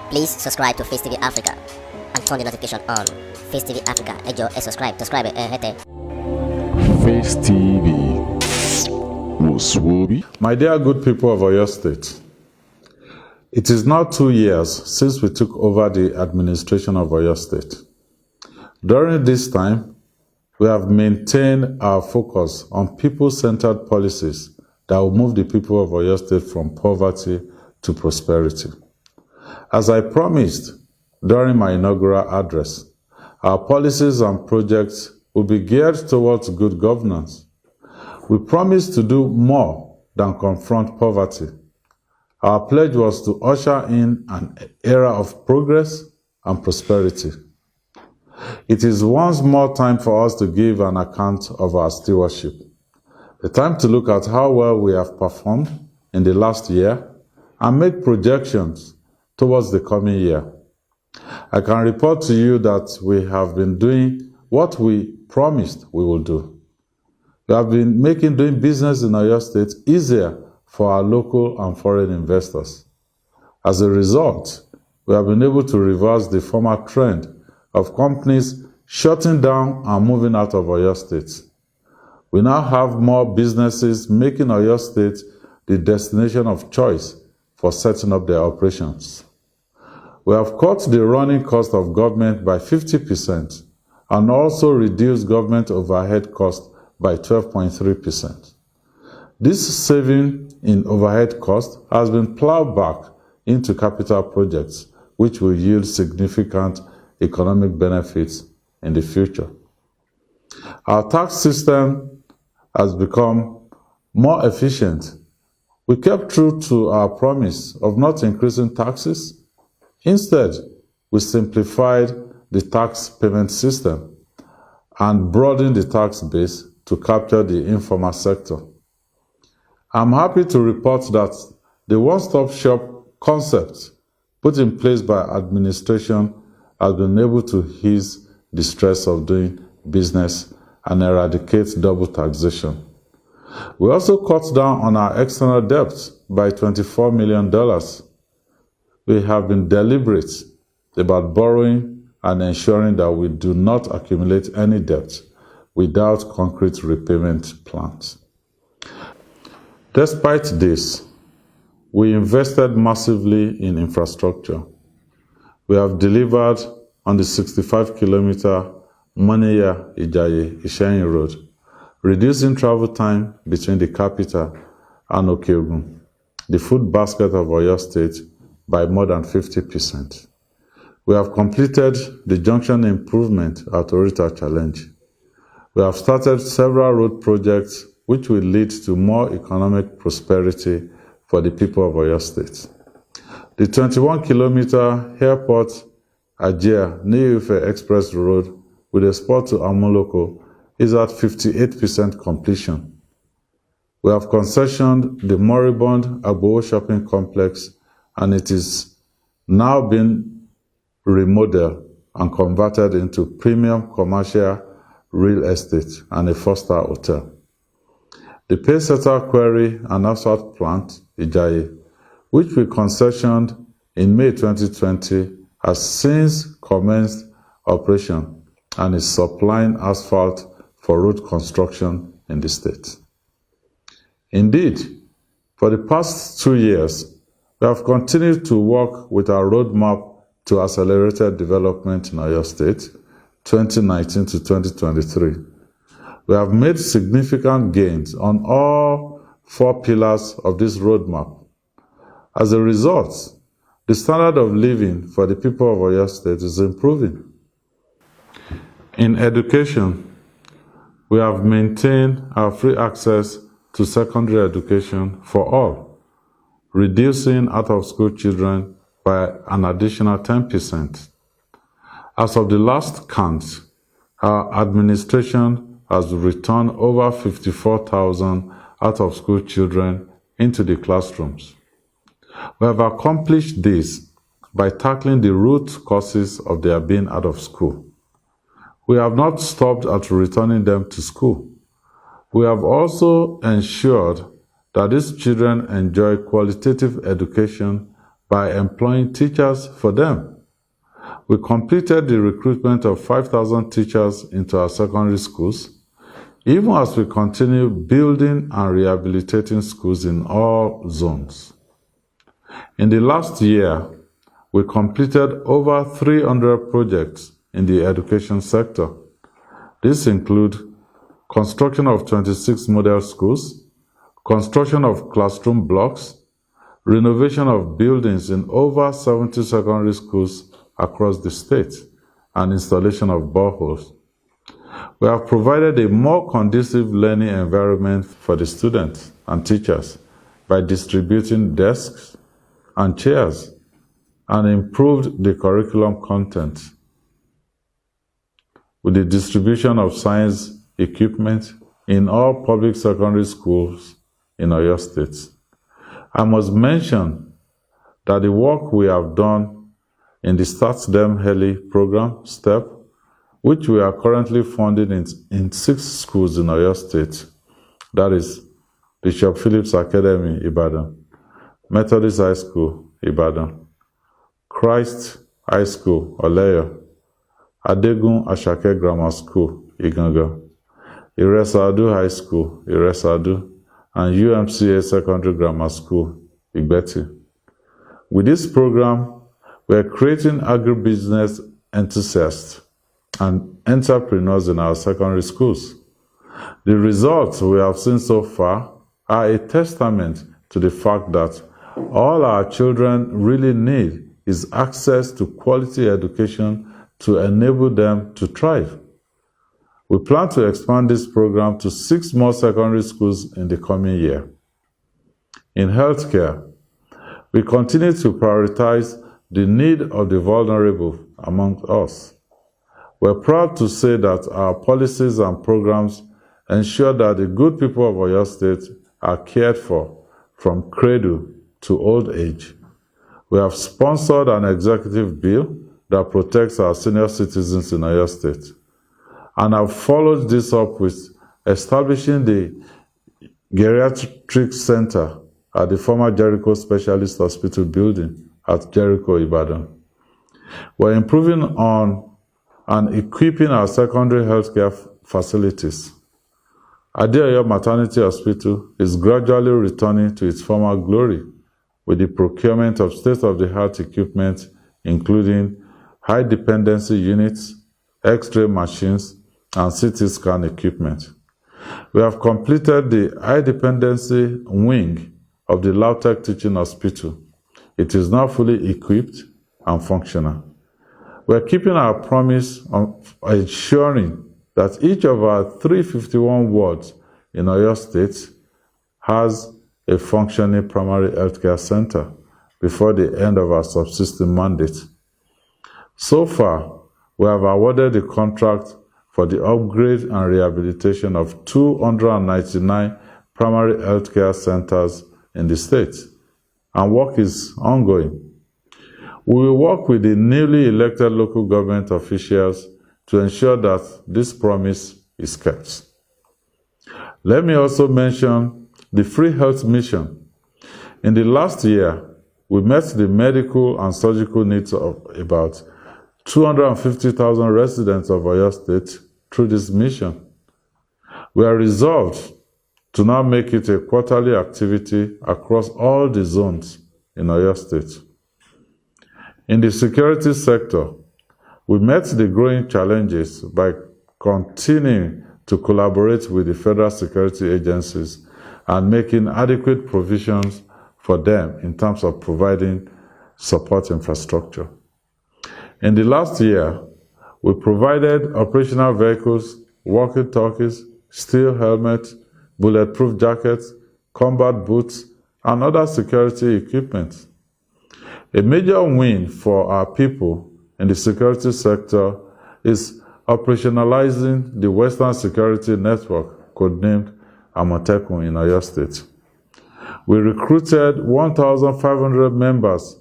Please subscribe to Facetv Africa and turn the notification on. Facetv Africa, ẹ jọ̀ọ́ ẹ subscribe, hete. Face TV was Swoby. My dear good people of Oyo State, it is now 2 years since we took over the administration of Oyo State. During this time, we have maintained our focus on people-centered policies that will move the people of Oyo State from poverty to prosperity. As I promised during my inaugural address, our policies and projects will be geared towards good governance. We promise to do more than confront poverty. Our pledge was to usher in an era of progress and prosperity. It is once more time for us to give an account of our stewardship. The time to look at how well we have performed in the last year and make projections towards the coming year. I can report to you that we have been doing what we promised we will do. We have been making doing business in Oyo State easier for our local and foreign investors. As a result, we have been able to reverse the former trend of companies shutting down and moving out of Oyo State. We now have more businesses making Oyo State the destination of choice for setting up their operations. We have cut the running cost of government by 50% and also reduced government overhead cost by 12.3%. This saving in overhead cost has been plowed back into capital projects, which will yield significant economic benefits in the future. Our tax system has become more efficient. We kept true to our promise of not increasing taxes. Instead, we simplified the tax payment system and broadened the tax base to capture the informal sector. I'm happy to report that the one-stop shop concept put in place by administration has been able to ease the stress of doing business and eradicate double taxation. We also cut down on our external debt by $24 million. We have been deliberate about borrowing and ensuring that we do not accumulate any debt without concrete repayment plans. Despite this, we invested massively in infrastructure. We have delivered on the 65-kilometer Moniya-Ijaye-Isheyin Road, reducing travel time between the capital and Okeogun, the food basket of Oyo State, by more than 50%. We have completed the junction improvement at Orita Challenge. We have started several road projects which will lead to more economic prosperity for the people of Oyo State. The 21-kilometer airport Ajia-Niufe Express Road with a spur to Amuloko is at 58% completion. We have concessioned the moribund Agbowo Shopping Complex, and it is now being remodeled and converted into premium commercial real estate and a four-star hotel. The Paysetter Quarry and Asphalt Plant, Ijaye, which we concessioned in May 2020, has since commenced operation and is supplying asphalt for road construction in the state. Indeed, for the past 2 years, we have continued to work with our roadmap to accelerated development in Oyo State, 2019 to 2023. We have made significant gains on all 4 pillars of this roadmap. As a result, the standard of living for the people of Oyo State is improving. In education, we have maintained our free access to secondary education for all, reducing out-of-school children by an additional 10%. As of the last count, our administration has returned over 54,000 out-of-school children into the classrooms. We have accomplished this by tackling the root causes of their being out of school. We have not stopped at returning them to school. We have also ensured that these children enjoy qualitative education by employing teachers for them. We completed the recruitment of 5,000 teachers into our secondary schools, even as we continue building and rehabilitating schools in all zones. In the last year, we completed over 300 projects in the education sector. These include construction of 26 model schools, construction of classroom blocks, renovation of buildings in over 70 secondary schools across the state, and installation of boreholes. We have provided a more conducive learning environment for the students and teachers by distributing desks and chairs, and improved the curriculum content with the distribution of science equipment in all public secondary schools in Oyo State. I must mention that the work we have done in the Start Them Early program, STEP, which we are currently funding in 6 schools in Oyo State, that is Bishop Phillips Academy, Ibadan, Methodist High School, Ibadan, Christ High School, Oleyo, Adegun Ashake Grammar School, Iganga, Iresadu High School, Iresadu, and UMCA Secondary Grammar School, Igbeti. With this program, we are creating agribusiness enthusiasts and entrepreneurs in our secondary schools. The results we have seen so far are a testament to the fact that all our children really need is access to quality education to enable them to thrive. We plan to expand this program to 6 more secondary schools in the coming year. In healthcare, we continue to prioritize the need of the vulnerable among us. We're proud to say that our policies and programs ensure that the good people of Oyo State are cared for from cradle to old age. We have sponsored an executive bill that protects our senior citizens in Oyo State, and have followed this up with establishing the Geriatric Center at the former Jericho Specialist Hospital building at Jericho, Ibadan. We're improving on and equipping our secondary healthcare facilities. Adeoyo Maternity Hospital is gradually returning to its former glory with the procurement of state-of-the-art equipment, including high-dependency units, X-ray machines, and CT scan equipment. We have completed the high-dependency wing of the Lautech Teaching Hospital. It is now fully equipped and functional. We are keeping our promise of ensuring that each of our 351 wards in Oyo State has a functioning primary healthcare center before the end of our subsisting mandate. So far, we have awarded the contract for the upgrade and rehabilitation of 299 primary healthcare centers in the state, and work is ongoing. We will work with the newly elected local government officials to ensure that this promise is kept. Let me also mention the Free Health Mission. In the last year, we met the medical and surgical needs of about 250,000 residents of Oyo State through this mission. We are resolved to now make it a quarterly activity across all the zones in Oyo State. In the security sector, we met the growing challenges by continuing to collaborate with the federal security agencies and making adequate provisions for them in terms of providing support infrastructure. In the last year, we provided operational vehicles, walkie-talkies, steel helmets, bulletproof jackets, combat boots, and other security equipment. A major win for our people in the security sector is operationalizing the Western Security Network, codenamed Amotekun in Oyo State. We recruited 1,500 members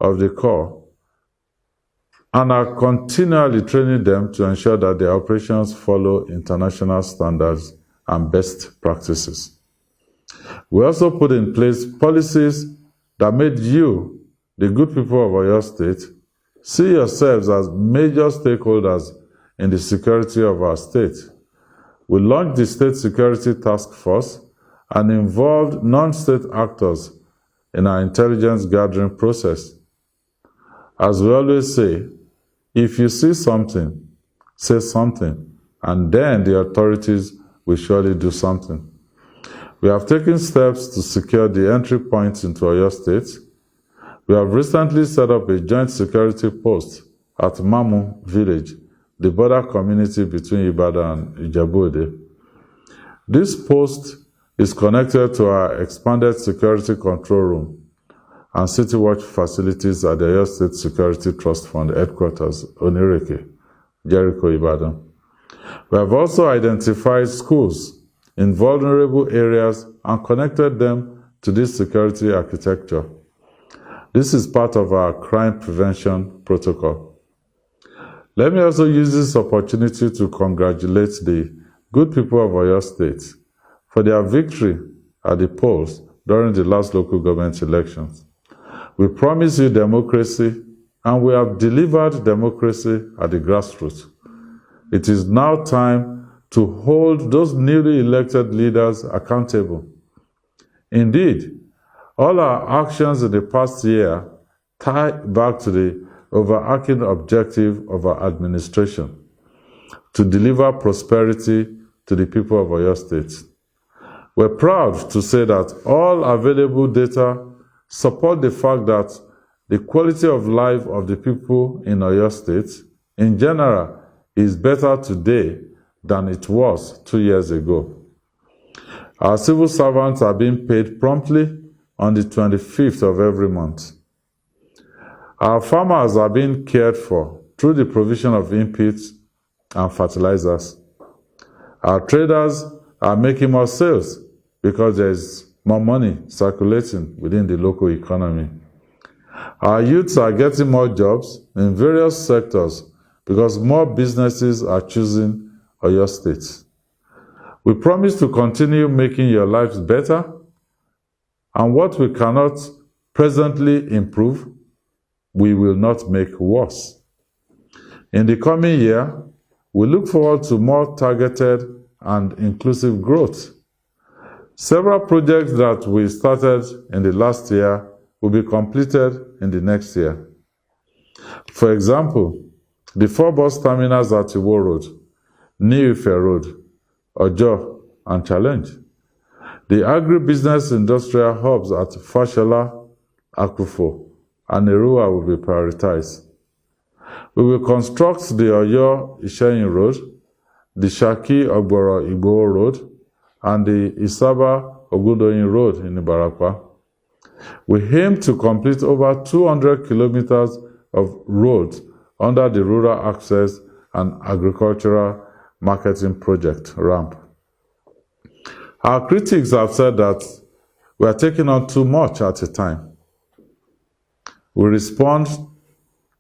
of the Corps and are continually training them to ensure that their operations follow international standards and best practices. We also put in place policies that made you, the good people of Oyo State, see yourselves as major stakeholders in the security of our state. We launched the State Security Task Force and involved non-state actors in our intelligence gathering process. As we always say, if you see something, say something, and then the authorities will surely do something. We have taken steps to secure the entry points into Oyo State. We have recently set up a joint security post at Mamu village, the border community between Ibadan and Ijebu-Ode. This post is connected to our expanded security control room and City Watch facilities at the Oyo State Security Trust Fund headquarters, Onireke, Jericho, Ibadan. We have also identified schools in vulnerable areas and connected them to this security architecture. This is part of our crime prevention protocol. Let me also use this opportunity to congratulate the good people of Oyo State for their victory at the polls during the last local government elections. We promise you democracy, and we have delivered democracy at the grassroots. It is now time to hold those newly elected leaders accountable. Indeed, all our actions in the past year tie back to the overarching objective of our administration: to deliver prosperity to the people of Oyo State. We're proud to say that all available data support the fact that the quality of life of the people in Oyo State in general is better today than it was 2 years ago. Our civil servants are being paid promptly on the 25th of every month. Our farmers are being cared for through the provision of inputs and fertilizers. Our traders are making more sales because there is more money circulating within the local economy. Our youths are getting more jobs in various sectors because more businesses are choosing Oyo State. We promise to continue making your lives better, and what we cannot presently improve, we will not make worse. In the coming year, we look forward to more targeted and inclusive growth. Several projects that we started in the last year will be completed in the next year. For example, the 4 bus terminals at Iwo Road, New Ife Road, Ojo, and Challenge. The agribusiness industrial hubs at Fashola, Akufo, and Erua will be prioritized. We will construct the Oyo Isheyin Road, the Shaki Ogboro Igboho Road, and the Isaba Ogudoyin Road in Ibarakwa. We aim to complete over 200 kilometers of roads under the Rural Access and Agricultural Marketing Project, RAMP. Our critics have said that we are taking on too much at a time. We respond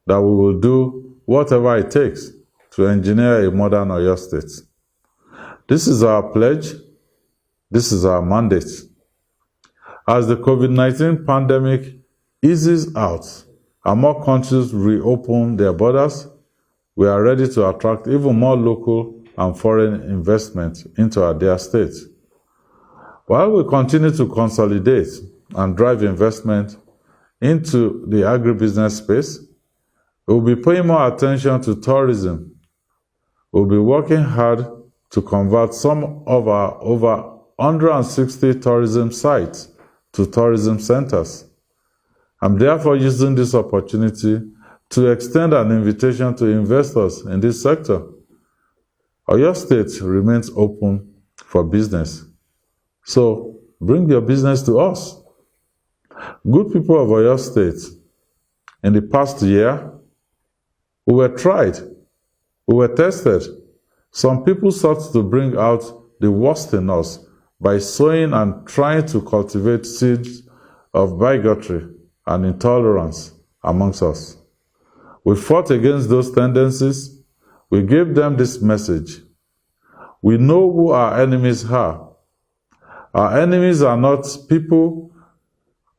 that we will do whatever it takes to engineer a modern Oyo State. This is our pledge. This is our mandate. As the COVID-19 pandemic eases out and more countries reopen their borders, we are ready to attract even more local and foreign investment into our dear state. While we continue to consolidate and drive investment into the agribusiness space, we will be paying more attention to tourism. We will be working hard to convert some of our over 160 tourism sites to tourism centers. I'm therefore using this opportunity to extend an invitation to investors in this sector. Oyo State remains open for business. So bring your business to us. Good people of Oyo State, in the past year, we were tried, we were tested. Some people sought to bring out the worst in us by sowing and trying to cultivate seeds of bigotry and intolerance amongst us. We fought against those tendencies. We gave them this message: we know who our enemies are. Our enemies are not people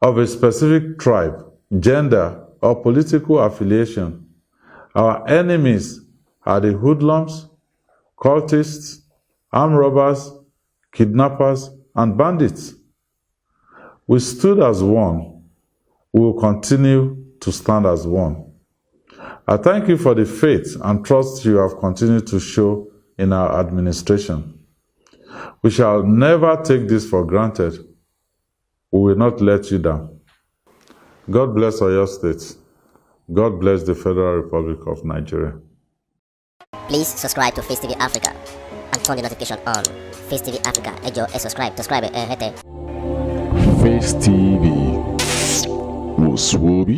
of a specific tribe gender, or political affiliation. Our enemies are the hoodlums, cultists, armed robbers, kidnappers, and bandits. We stood as one. We will continue to stand as one. I thank you for the faith and trust you have continued to show in our administration. We shall never take this for granted. We will not let you down. God bless Oyo State. God bless the Federal Republic of Nigeria. Please subscribe to Face TV Africa and turn the notification on. Face TV Africa, ẹ jọ̀ọ́ ẹ subscribe, hete. Face TV was Swoby.